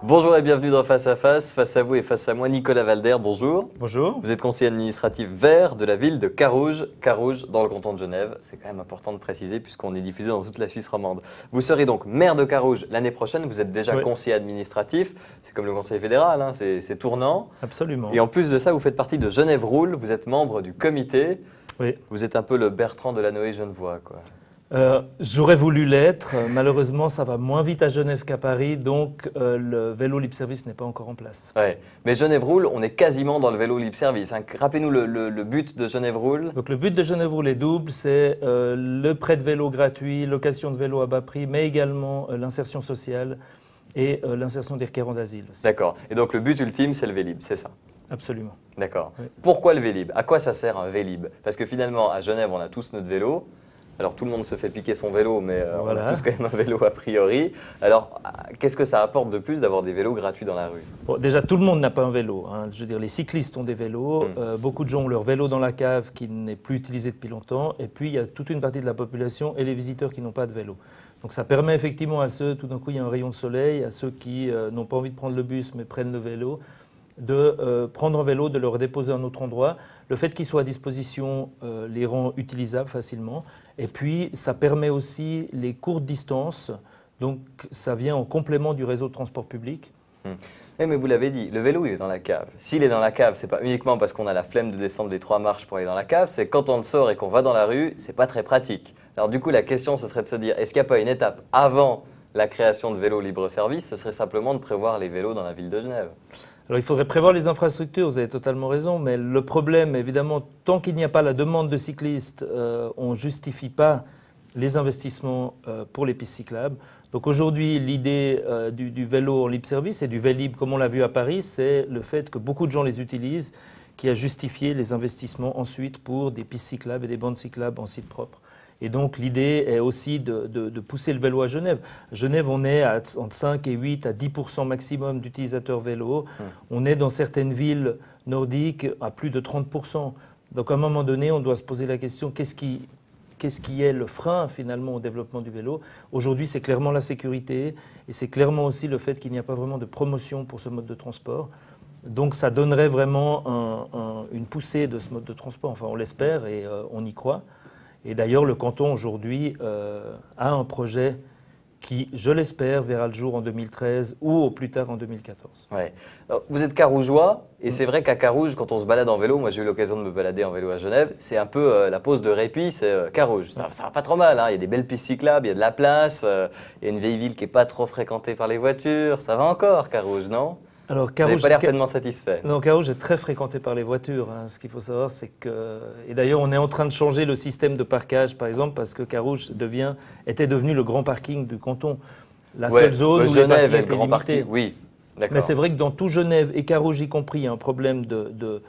Bonjour et bienvenue dans Face à Face. Face à vous et face à moi, Nicolas Valder, bonjour. Bonjour. Vous êtes conseiller administratif vert de la ville de Carouge. Carouge, dans le canton de Genève. C'est quand même important de préciser puisqu'on est diffusé dans toute la Suisse romande. Vous serez donc maire de Carouge l'année prochaine. Vous êtes déjà conseiller administratif. C'est comme le conseil fédéral, hein, c'est tournant. Absolument. Et en plus de ça, vous faites partie de Genève Roule. Vous êtes membre du comité. Oui. Vous êtes un peu le Bertrand de la Noé genevois, quoi. J'aurais voulu l'être. Malheureusement, ça va moins vite à Genève qu'à Paris, donc le vélo libre service n'est pas encore en place. Ouais. Mais Genève Roule, on est quasiment dans le vélo libre service, hein. Rappelez-nous le but de Genève Roule. Donc le but de Genève Roule est double, c'est le prêt de vélo gratuit, location de vélo à bas prix, mais également l'insertion sociale et l'insertion des requérants d'asile aussi. D'accord. Et donc le but ultime, c'est le Vélib, c'est ça? Absolument. D'accord. Oui. Pourquoi le Vélib? À quoi ça sert un Vélib? Parce que finalement, à Genève, on a tous notre vélo. Alors tout le monde se fait piquer son vélo, mais Voilà. on a tous quand même un vélo a priori. Alors qu'est-ce que ça apporte de plus d'avoir des vélos gratuits dans la rue? Bon, déjà, tout le monde n'a pas un vélo, hein. Je veux dire, les cyclistes ont des vélos. Beaucoup de gens ont leur vélo dans la cave qui n'est plus utilisé depuis longtemps. Et puis, il y a toute une partie de la population et les visiteurs qui n'ont pas de vélo. Donc ça permet effectivement à ceux, tout d'un coup, il y a un rayon de soleil, à ceux qui n'ont pas envie de prendre le bus mais prennent le vélo, de prendre un vélo, de le redéposer à un autre endroit. Le fait qu'il soit à disposition les rend utilisables facilement. Et puis, ça permet aussi les courtes distances. Donc, ça vient en complément du réseau de transport public. Oui, mais vous l'avez dit, le vélo, il est dans la cave. S'il est dans la cave, c'est pas uniquement parce qu'on a la flemme de descendre les 3 marches pour aller dans la cave, c'est quand on le sort et qu'on va dans la rue, c'est pas très pratique. Alors du coup, la question, ce serait de se dire, est-ce qu'il n'y a pas une étape avant la création de vélos libre-service? Ce serait simplement de prévoir les vélos dans la ville de Genève. Alors il faudrait prévoir les infrastructures, vous avez totalement raison, mais le problème, évidemment, tant qu'il n'y a pas la demande de cyclistes, on ne justifie pas les investissements pour les pistes cyclables. Donc aujourd'hui, l'idée du vélo en libre service et du Vélib, comme on l'a vu à Paris, c'est le fait que beaucoup de gens les utilisent, qui a justifié les investissements ensuite pour des pistes cyclables et des bandes cyclables en site propre. Et donc l'idée est aussi de pousser le vélo à Genève. À Genève, on est entre 5 et 8 à 10% maximum d'utilisateurs vélo. On est dans certaines villes nordiques à plus de 30%. Donc à un moment donné, on doit se poser la question, qu'est-ce qui est le frein finalement au développement du vélo? Aujourd'hui, c'est clairement la sécurité et c'est clairement aussi le fait qu'il n'y a pas vraiment de promotion pour ce mode de transport. Donc ça donnerait vraiment une poussée de ce mode de transport. Enfin, on l'espère et on y croit. Et d'ailleurs, le canton aujourd'hui a un projet qui, je l'espère, verra le jour en 2013 ou au plus tard en 2014. Ouais. Alors, vous êtes carougeois, et c'est vrai qu'à Carouge, quand on se balade en vélo, moi j'ai eu l'occasion de me balader en vélo à Genève, c'est un peu la pause de répit, c'est Carouge. Ça va pas trop mal, hein. Il y a des belles pistes cyclables, il y a de la place, il y a une vieille ville qui n'est pas trop fréquentée par les voitures, ça va encore Carouge, non? Alors, Vous n'avez pas l'air pleinement satisfait. Non, Carouge est très fréquenté par les voitures, hein. Ce qu'il faut savoir, c'est que... Et d'ailleurs, on est en train de changer le système de parquage, par exemple, parce que Carouge était devenu le grand parking du canton. La seule zone où Genève les est le grand parkings étaient parking, oui, d'accord. Mais c'est vrai que dans tout Genève et Carouge y compris, il y a un problème de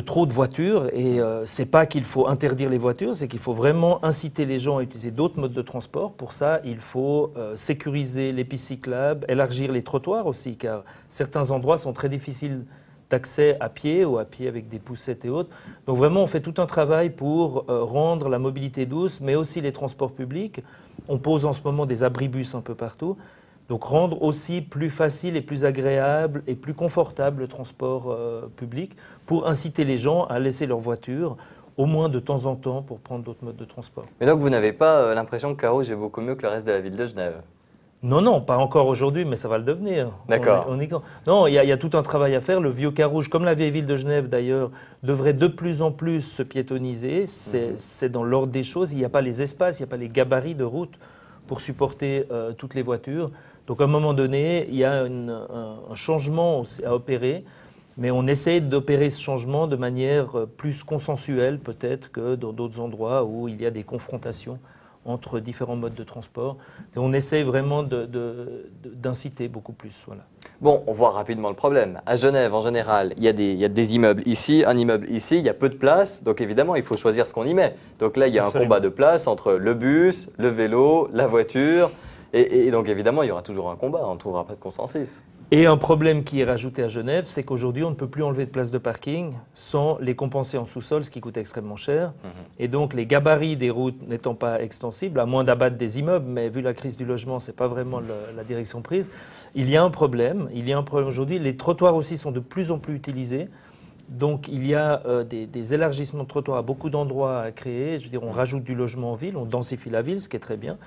trop de voitures. Et c'est pas qu'il faut interdire les voitures, c'est qu'il faut vraiment inciter les gens à utiliser d'autres modes de transport. Pour ça, il faut sécuriser les pistes cyclables, élargir les trottoirs aussi, car certains endroits sont très difficiles d'accès à pied ou à pied avec des poussettes et autres. Donc vraiment, on fait tout un travail pour rendre la mobilité douce, mais aussi les transports publics. On pose en ce moment des abribus un peu partout. Donc rendre aussi plus facile et plus agréable et plus confortable le transport public pour inciter les gens à laisser leur voiture au moins de temps en temps pour prendre d'autres modes de transport. Mais donc vous n'avez pas l'impression que Carouge est beaucoup mieux que le reste de la ville de Genève? Non, non, pas encore aujourd'hui, mais ça va le devenir. D'accord. Non, il y a tout un travail à faire. Le vieux Carouge, comme la vieille ville de Genève d'ailleurs, devrait de plus en plus se piétoniser. C'est dans l'ordre des choses. Il n'y a pas les espaces, il n'y a pas les gabarits de route pour supporter toutes les voitures. Donc à un moment donné, il y a un changement à opérer, mais on essaie d'opérer ce changement de manière plus consensuelle peut-être que dans d'autres endroits où il y a des confrontations entre différents modes de transport. Et on essaie vraiment d'inciter beaucoup plus. Voilà. Bon, on voit rapidement le problème. À Genève, en général, il y a des immeubles ici, un immeuble ici, il y a peu de place, donc évidemment, il faut choisir ce qu'on y met. Donc là, il y a Absolument. un combat de place entre le bus, le vélo, la voiture, et donc évidemment, il y aura toujours un combat, on ne trouvera pas de consensus. Et un problème qui est rajouté à Genève, c'est qu'aujourd'hui, on ne peut plus enlever de places de parking sans les compenser en sous-sol, ce qui coûte extrêmement cher. Et donc, les gabarits des routes n'étant pas extensibles, à moins d'abattre des immeubles, mais vu la crise du logement, ce n'est pas vraiment la direction prise, il y a un problème. Il y a un problème aujourd'hui. Les trottoirs aussi sont de plus en plus utilisés. Donc, il y a des élargissements de trottoirs à beaucoup d'endroits à créer. Je veux dire, on rajoute du logement en ville, on densifie la ville, ce qui est très bien.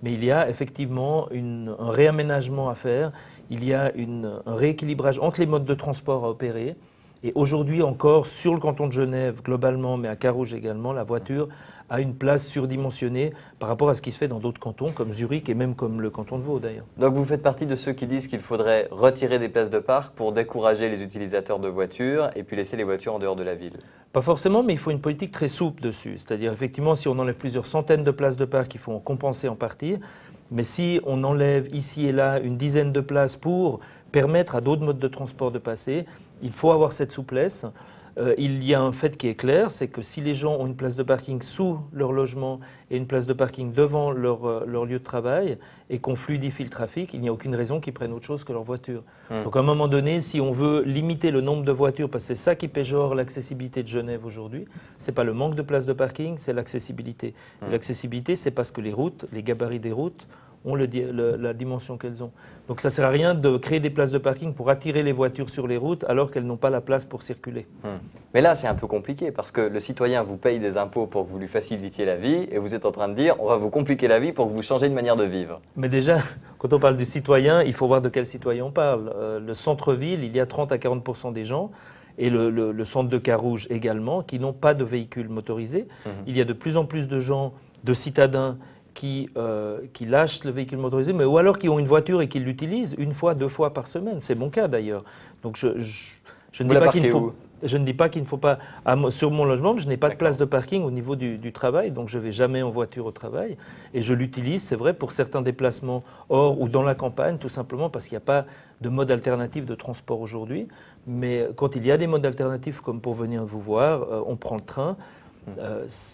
Mais il y a effectivement un réaménagement à faire. Il y a un rééquilibrage entre les modes de transport à opérer. Et aujourd'hui encore, sur le canton de Genève, globalement, mais à Carouge également, la voiture a une place surdimensionnée par rapport à ce qui se fait dans d'autres cantons, comme Zurich et même comme le canton de Vaud d'ailleurs. Donc vous faites partie de ceux qui disent qu'il faudrait retirer des places de parc pour décourager les utilisateurs de voitures et puis laisser les voitures en dehors de la ville? Pas forcément, mais il faut une politique très souple dessus. C'est-à-dire, effectivement, si on enlève plusieurs centaines de places de parc, il faut en compenser en partie. Mais si on enlève ici et là une dizaine de places pour permettre à d'autres modes de transport de passer, il faut avoir cette souplesse. Il y a un fait qui est clair, c'est que si les gens ont une place de parking sous leur logement et une place de parking devant leur lieu de travail et qu'on fluidifie le trafic, il n'y a aucune raison qu'ils prennent autre chose que leur voiture. Donc à un moment donné, si on veut limiter le nombre de voitures, parce que c'est ça qui péjore l'accessibilité de Genève aujourd'hui, ce n'est pas le manque de place de parking, c'est l'accessibilité. L'accessibilité, c'est parce que les routes, les gabarits des routes, ont la dimension qu'elles ont. Donc ça ne sert à rien de créer des places de parking pour attirer les voitures sur les routes alors qu'elles n'ont pas la place pour circuler. Mais là, c'est un peu compliqué parce que le citoyen vous paye des impôts pour que vous lui facilitiez la vie et vous êtes en train de dire on va vous compliquer la vie pour que vous changiez de manière de vivre. Mais déjà, quand on parle du citoyen, il faut voir de quel citoyen on parle. Le centre-ville, il y a 30 à 40% des gens et le centre de Carouge également qui n'ont pas de véhicules motorisés. Il y a de plus en plus de gens, de citadins, qui lâchent le véhicule motorisé, mais ou alors qui ont une voiture et qui l'utilisent une fois, 2 fois par semaine. C'est mon cas d'ailleurs. Donc je ne dis pas qu'il faut. Je ne dis pas qu'il ne faut pas. Sur mon logement, je n'ai pas de place de parking au niveau du travail, donc je ne vais jamais en voiture au travail. Et je l'utilise, c'est vrai, pour certains déplacements hors ou dans la campagne, tout simplement parce qu'il n'y a pas de mode alternatif de transport aujourd'hui. Mais quand il y a des modes alternatifs, comme pour venir vous voir, on prend le train.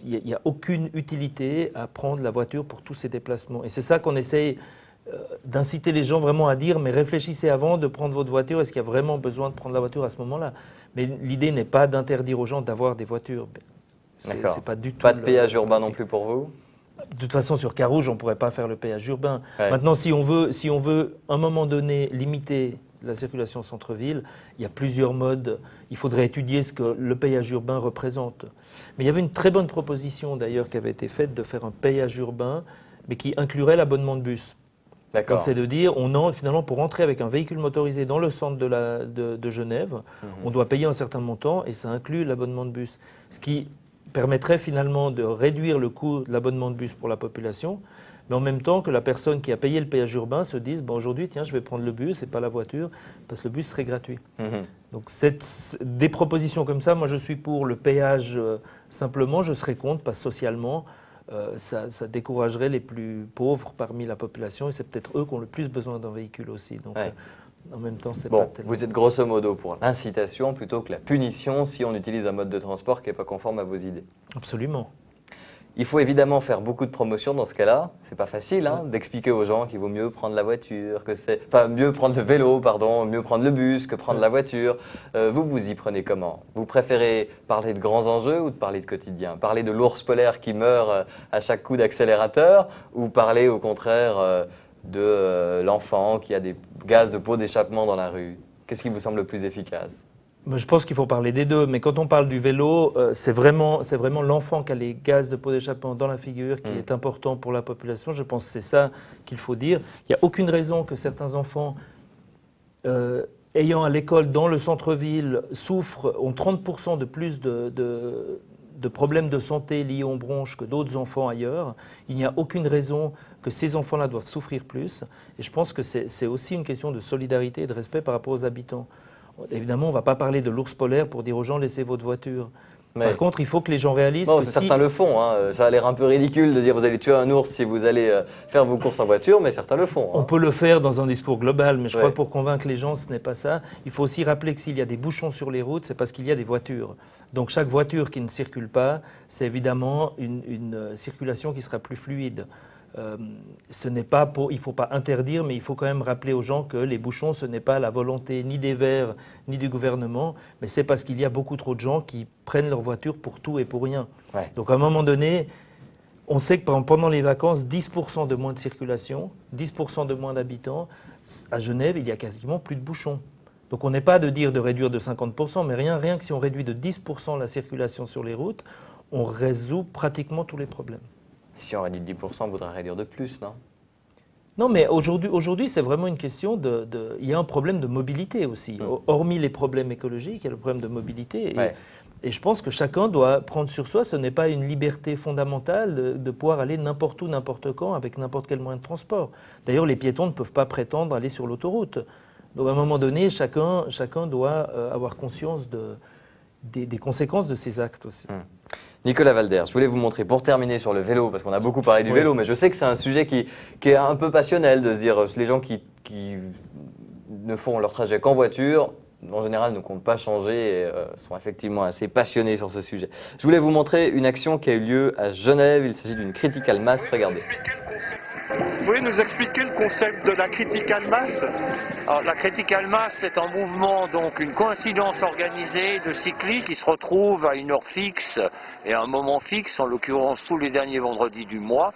Il n'y a aucune utilité à prendre la voiture pour tous ces déplacements. Et c'est ça qu'on essaye d'inciter les gens vraiment à dire, mais réfléchissez avant de prendre votre voiture, est-ce qu'il y a vraiment besoin de prendre la voiture à ce moment-là? Mais l'idée n'est pas d'interdire aux gens d'avoir des voitures. C'est pas du tout. Pas de péage urbain non plus pour vous? De toute façon, sur Carouge, on ne pourrait pas faire le péage urbain. Ouais. Maintenant, si on veut, à un moment donné, limiter la circulation au centre-ville, il y a plusieurs modes. Il faudrait étudier ce que le péage urbain représente. Mais il y avait une très bonne proposition, d'ailleurs, qui avait été faite de faire un péage urbain, mais qui inclurait l'abonnement de bus. Donc c'est de dire, finalement, pour entrer avec un véhicule motorisé dans le centre de Genève, on doit payer un certain montant et ça inclut l'abonnement de bus. Ce qui permettrait finalement de réduire le coût de l'abonnement de bus pour la population, mais en même temps que la personne qui a payé le péage urbain se dise, bon, aujourd'hui, tiens, je vais prendre le bus et pas la voiture, parce que le bus serait gratuit. Donc des propositions comme ça, moi je suis pour le péage simplement, je serais contre, parce que socialement, ça découragerait les plus pauvres parmi la population et c'est peut-être eux qui ont le plus besoin d'un véhicule aussi. Donc, en même temps, c'est pas tellement... Vous êtes grosso modo pour l'incitation plutôt que la punition si on utilise un mode de transport qui n'est pas conforme à vos idées. Absolument. Il faut évidemment faire beaucoup de promotion dans ce cas-là. C'est pas facile d'expliquer aux gens qu'il vaut mieux prendre la voiture, mieux prendre le vélo, mieux prendre le bus que prendre la voiture. Vous y prenez comment? Vous préférez parler de grands enjeux ou de parler de quotidien? Parler de l'ours polaire qui meurt à chaque coup d'accélérateur ou parler au contraire de l'enfant qui a des gaz de pots d'échappement dans la rue? Qu'est-ce qui vous semble le plus efficace? Je pense qu'il faut parler des deux, mais quand on parle du vélo, c'est vraiment l'enfant qui a les gaz de pots d'échappement dans la figure qui est important pour la population. Je pense que c'est ça qu'il faut dire. Il n'y a aucune raison que certains enfants, ayant à l'école dans le centre-ville, ont 30% de plus de problèmes de santé liés aux bronches que d'autres enfants ailleurs. Il n'y a aucune raison que ces enfants-là doivent souffrir plus. Et je pense que c'est aussi une question de solidarité et de respect par rapport aux habitants. Évidemment, on ne va pas parler de l'ours polaire pour dire aux gens « laissez votre voiture ». Par contre, il faut que les gens réalisent que certains le font. Ça a l'air un peu ridicule de dire vous allez tuer un ours si vous allez faire vos courses en voiture, mais certains le font. On peut le faire dans un discours global, mais je crois que pour convaincre les gens, ce n'est pas ça. Il faut aussi rappeler que s'il y a des bouchons sur les routes, c'est parce qu'il y a des voitures. Donc chaque voiture qui ne circule pas, c'est évidemment une circulation qui sera plus fluide. Il ne faut pas interdire, mais il faut quand même rappeler aux gens que les bouchons, ce n'est pas la volonté ni des Verts ni du gouvernement, mais c'est parce qu'il y a beaucoup trop de gens qui prennent leur voiture pour tout et pour rien. Ouais. Donc à un moment donné, on sait que pendant les vacances, 10% de moins de circulation, 10% de moins d'habitants. À Genève, il y a quasiment plus de bouchons. Donc on n'est pas de dire de réduire de 50%, mais rien que si on réduit de 10% la circulation sur les routes, on résout pratiquement tous les problèmes. Si on réduit de 10%, on voudrait réduire de plus, non? Non, mais aujourd'hui, c'est vraiment une question il y a un problème de mobilité aussi. Hormis les problèmes écologiques, il y a le problème de mobilité. Et je pense que chacun doit prendre sur soi, ce n'est pas une liberté fondamentale de pouvoir aller n'importe où, n'importe quand, avec n'importe quel moyen de transport. D'ailleurs, les piétons ne peuvent pas prétendre aller sur l'autoroute. Donc à un moment donné, chacun doit avoir conscience des conséquences de ses actes aussi. Nicolas Valder, je voulais vous montrer, pour terminer sur le vélo, parce qu'on a beaucoup parlé du vélo, mais je sais que c'est un sujet qui est un peu passionnel, de se dire, les gens qui ne font leur trajet qu'en voiture, en général ne comptent pas changer et sont effectivement assez passionnés sur ce sujet. Je voulais vous montrer une action qui a eu lieu à Genève, il s'agit d'une critical mass, regardez. Vous pouvez nous expliquer le concept de la critical mass? Alors, la critical mass, c'est un mouvement, donc une coïncidence organisée de cyclistes qui se retrouvent à une heure fixe et à un moment fixe, en l'occurrence tous les derniers vendredis du mois,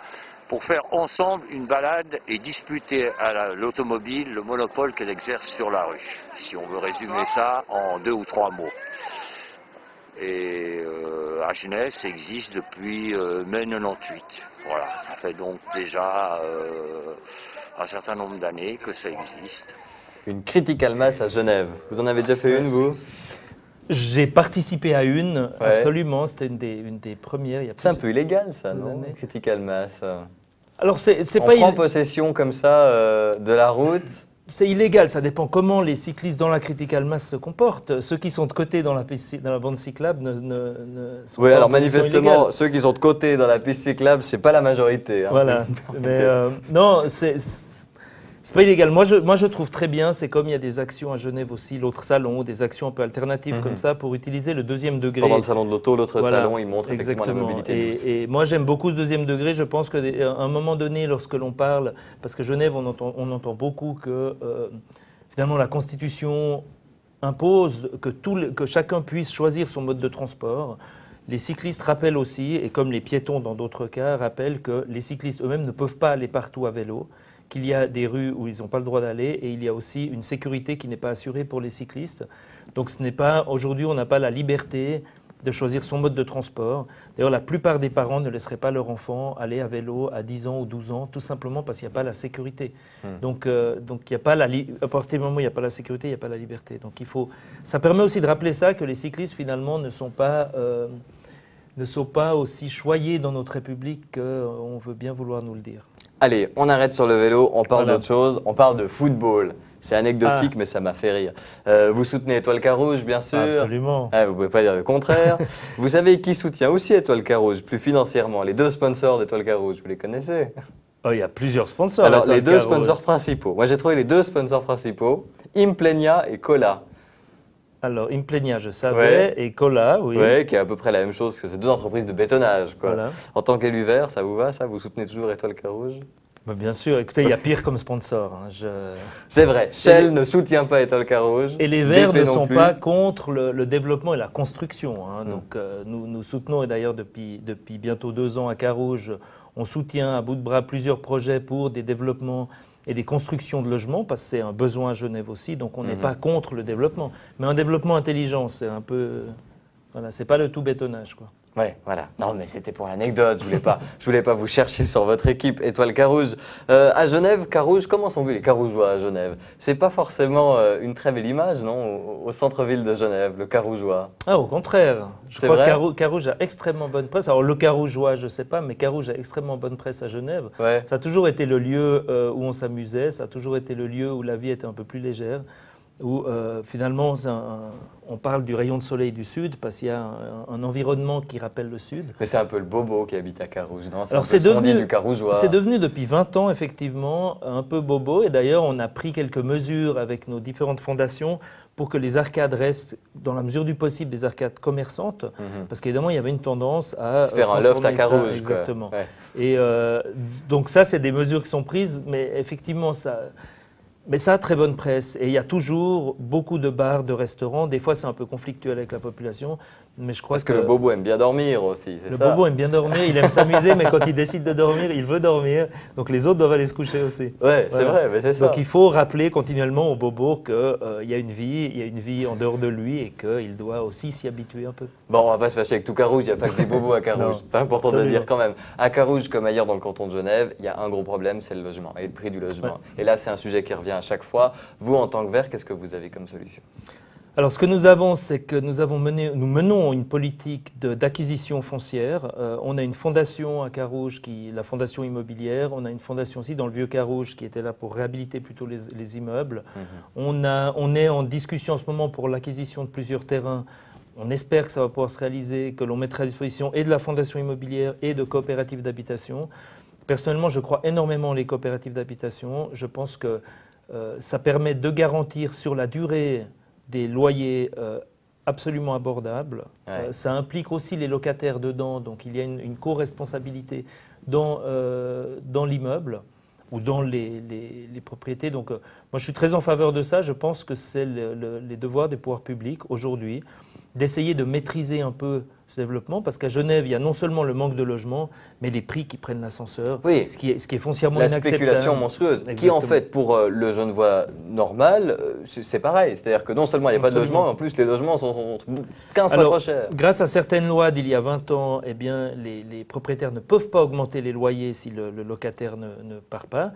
pour faire ensemble une balade et disputer à l'automobile le monopole qu'elle exerce sur la rue, si on veut résumer ça en 2 ou 3 mots. Et à Genève, ça existe depuis mai 98. Voilà, ça fait donc déjà un certain nombre d'années que ça existe. Une critical mass à Genève. Vous en avez déjà fait une, vous? J'ai participé à une, absolument. C'était une des premières. C'est un peu illégal, ça, non? Critical mass. Alors, c'est pas prend possession comme ça de la route. C'est illégal, ça dépend comment les cyclistes dans la critical mass se comportent. Ceux qui sont de côté dans la bande cyclable ne sont pas alors en position manifestement, illégale. ceux qui sont de côté dans la piste cyclable, c'est pas la majorité. Hein, voilà, mais non, c'est pas illégal. Moi, je trouve très bien, c'est comme il y a des actions à Genève aussi, l'autre salon, des actions un peu alternatives comme ça pour utiliser le deuxième degré. Pendant le salon de l'auto, l'autre salon, il montre effectivement la mobilité douce. Et moi, j'aime beaucoup ce deuxième degré. Je pense qu'à un moment donné, lorsque l'on parle, parce que Genève, on entend beaucoup que finalement la Constitution impose que chacun puisse choisir son mode de transport. Les cyclistes rappellent aussi, et comme les piétons dans d'autres cas, rappellent que les cyclistes eux-mêmes ne peuvent pas aller partout à vélo, qu'il y a des rues où ils n'ont pas le droit d'aller et il y a aussi une sécurité qui n'est pas assurée pour les cyclistes. Donc aujourd'hui, on n'a pas la liberté de choisir son mode de transport. D'ailleurs, la plupart des parents ne laisseraient pas leur enfant aller à vélo à 10 ans ou 12 ans, tout simplement parce qu'il n'y a pas la sécurité. Donc il y a pas à partir du moment où il n'y a pas la sécurité, il n'y a pas la liberté. Donc ça permet aussi de rappeler ça, que les cyclistes, finalement, ne sont pas aussi choyés dans notre République qu'on veut bien vouloir nous le dire. Allez, on arrête sur le vélo, on parle d'autre chose, on parle de football. C'est anecdotique, mais ça m'a fait rire. Vous soutenez Étoile Carouge, bien sûr. Absolument. Vous ne pouvez pas dire le contraire. Vous savez qui soutient aussi Étoile Carouge, plus financièrement? Les 2 sponsors d'Étoile Carouge, vous les connaissez? Il y a plusieurs sponsors. Alors, les 2 sponsors principaux. Moi, j'ai trouvé les 2 sponsors principaux, Implenia et Cola. Alors, Implenia, je savais, et Cola, oui. Oui, qui est à peu près la même chose que ces 2 entreprises de bétonnage. Quoi. Voilà. En tant qu'élu vert, ça vous va, ça? Vous soutenez toujours Étoile Carouge? Bien sûr, écoutez, il y a pire comme sponsor. C'est vrai, Shell ne soutient pas Étoile Carouge. Et les Verts ne sont pas contre le développement et la construction. Donc, nous soutenons, et d'ailleurs depuis bientôt 2 ans à Carouge, on soutient à bout de bras plusieurs projets pour des développements et des constructions de logements, parce que c'est un besoin à Genève aussi, donc on n'est pas contre le développement. Mais un développement intelligent, c'est un peu... Voilà, c'est pas le tout bétonnage, quoi. Ouais, voilà. Non, mais c'était pour l'anecdote. Je voulais pas vous chercher sur votre équipe Étoile Carouge. À Genève, Carouge, comment sont vus les Carougeois à Genève? C'est pas forcément une très belle image, non, au centre-ville de Genève, le Carougeois. Ah, au contraire. Je crois que Carouge a extrêmement bonne presse. Alors, le Carougeois, je sais pas, mais Carouge a extrêmement bonne presse à Genève. Ça a toujours été le lieu où on s'amusait, ça a toujours été le lieu où la vie était un peu plus légère. où finalement on parle du rayon de soleil du sud parce qu'il y a un environnement qui rappelle le sud. Mais c'est un peu le bobo qui habite à Carouge, non? Alors c'est devenu du Carougeois. C'est devenu depuis 20 ans effectivement un peu bobo, et d'ailleurs on a pris quelques mesures avec nos différentes fondations pour que les arcades restent, dans la mesure du possible, des arcades commerçantes, parce qu'évidemment il y avait une tendance à se faire un loft à Carouge. Exactement. Ouais. Et donc ça c'est des mesures qui sont prises, mais effectivement Mais ça a très bonne presse, et il y a toujours beaucoup de bars, de restaurants. Des fois, c'est un peu conflictuel avec la population, mais je crois Parce que le bobo aime bien dormir aussi, c'est ça? Le bobo aime bien dormir, il aime s'amuser, mais quand il décide de dormir, il veut dormir. Donc les autres doivent aller se coucher aussi. Ouais, c'est vrai, mais c'est ça. Donc il faut rappeler continuellement au bobo qu'il y a une vie en dehors de lui, et qu'il doit aussi s'y habituer un peu. Bon, on va pas se fâcher avec tout Carouge, il n'y a pas que des bobos à Carouge. C'est important de le dire quand même. À Carouge, comme ailleurs dans le canton de Genève, il y a un gros problème, c'est le logement et le prix du logement. Ouais. Et là, c'est un sujet qui revient à chaque fois. Vous, en tant que vert, qu'est-ce que vous avez comme solution? Alors, ce que nous avons, c'est que nous menons une politique d'acquisition foncière. On a une fondation à Carouge, la fondation immobilière. On a une fondation aussi dans le vieux Carouge qui était là pour réhabiliter plutôt les immeubles. On est en discussion en ce moment pour l'acquisition de plusieurs terrains. On espère que ça va pouvoir se réaliser, que l'on mettra à disposition et de la fondation immobilière et de coopératives d'habitation. Personnellement, je crois énormément les coopératives d'habitation. Je pense que ça permet de garantir sur la durée des loyers absolument abordables. Ouais. Ça implique aussi les locataires dedans, donc il y a une co-responsabilité dans l'immeuble ou dans les propriétés. Donc moi je suis très en faveur de ça. Je pense que c'est les devoirs des pouvoirs publics aujourd'hui d'essayer de maîtriser un peu ce développement, parce qu'à Genève, il y a non seulement le manque de logement, mais les prix qui prennent l'ascenseur, oui. ce qui est foncièrement la inacceptable. La spéculation monstrueuse, exactement. Qui en fait, pour le Genevois normal, c'est pareil. C'est-à-dire que non seulement il n'y a pas de logement, en plus les logements sont 15 fois trop chers. Grâce à certaines lois d'il y a 20 ans, eh bien, les propriétaires ne peuvent pas augmenter les loyers si le locataire ne part pas.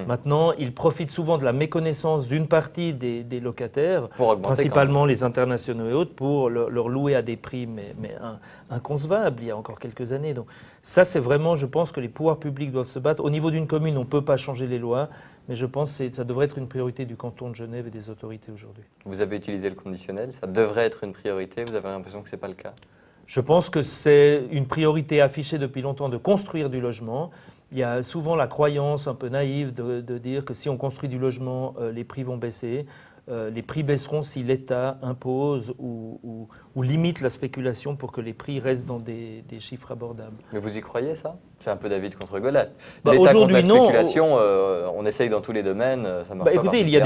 Maintenant, ils profitent souvent de la méconnaissance d'une partie des locataires, principalement les internationaux et autres, pour leur louer à des prix mais inconcevables il y a encore quelques années. Donc ça, c'est vraiment, je pense que les pouvoirs publics doivent se battre. Au niveau d'une commune, on ne peut pas changer les lois, mais je pense que ça devrait être une priorité du canton de Genève et des autorités aujourd'hui. Vous avez utilisé le conditionnel, ça devrait être une priorité, vous avez l'impression que ce n'est pas le cas? Je pense que c'est une priorité affichée depuis longtemps de construire du logement. Il y a souvent la croyance un peu naïve de dire que si on construit du logement, les prix vont baisser. Les prix baisseront si l'État impose ou limite la spéculation pour que les prix restent dans des chiffres abordables. Mais vous y croyez ça? C'est un peu David contre Goliath. L'État contre la spéculation, on essaye dans tous les domaines, ça marche pas. Écoutez, il y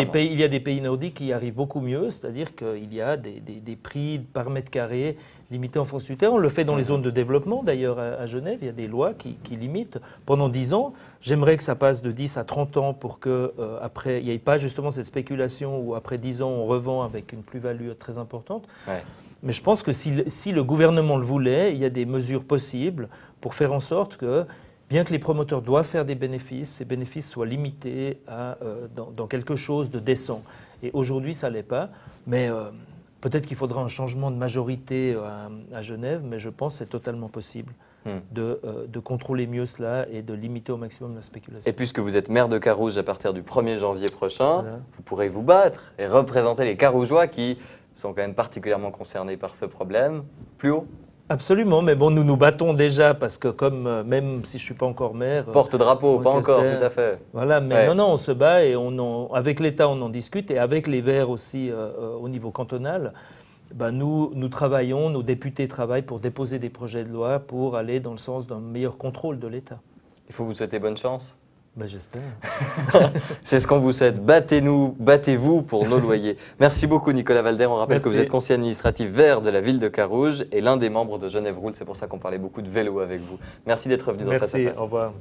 a des pays nordiques qui y arrivent beaucoup mieux, c'est-à-dire qu'il y a des prix par mètre carré limités en fonction du terrain. On le fait dans les zones de développement, d'ailleurs à Genève, il y a des lois qui limitent. Pendant 10 ans, j'aimerais que ça passe de 10 à 30 ans pour qu'après, il n'y ait pas justement cette spéculation où après 10 ans, on revend avec une plus-value très importante. Ouais. Mais je pense que si le gouvernement le voulait, il y a des mesures possibles pour faire en sorte que, bien que les promoteurs doivent faire des bénéfices, ces bénéfices soient limités dans quelque chose de décent. Et aujourd'hui, ça ne l'est pas. Mais peut-être qu'il faudra un changement de majorité à Genève, mais je pense que c'est totalement possible de contrôler mieux cela et de limiter au maximum la spéculation. Et puisque vous êtes maire de Carouge à partir du 1er janvier prochain, vous pourrez vous battre et représenter les Carougeois qui sont quand même particulièrement concernés par ce problème, plus haut. Absolument, mais bon, nous nous battons déjà parce que comme, même si je ne suis pas encore maire... Porte-drapeau, pas encore, tout à fait. Voilà, mais non, on se bat et avec l'État, on en discute et avec les Verts aussi au niveau cantonal. Nous travaillons, nos députés travaillent pour déposer des projets de loi pour aller dans le sens d'un meilleur contrôle de l'État. Il faut vous souhaiter bonne chance. J'espère. C'est ce qu'on vous souhaite. Battez-vous pour nos loyers. Merci beaucoup Nicolas Walder. On rappelle que vous êtes conseiller administratif vert de la ville de Carouge et l'un des membres de Genève Roule. C'est pour ça qu'on parlait beaucoup de vélo avec vous. Merci d'être venu dans Face à Face. Merci, au revoir.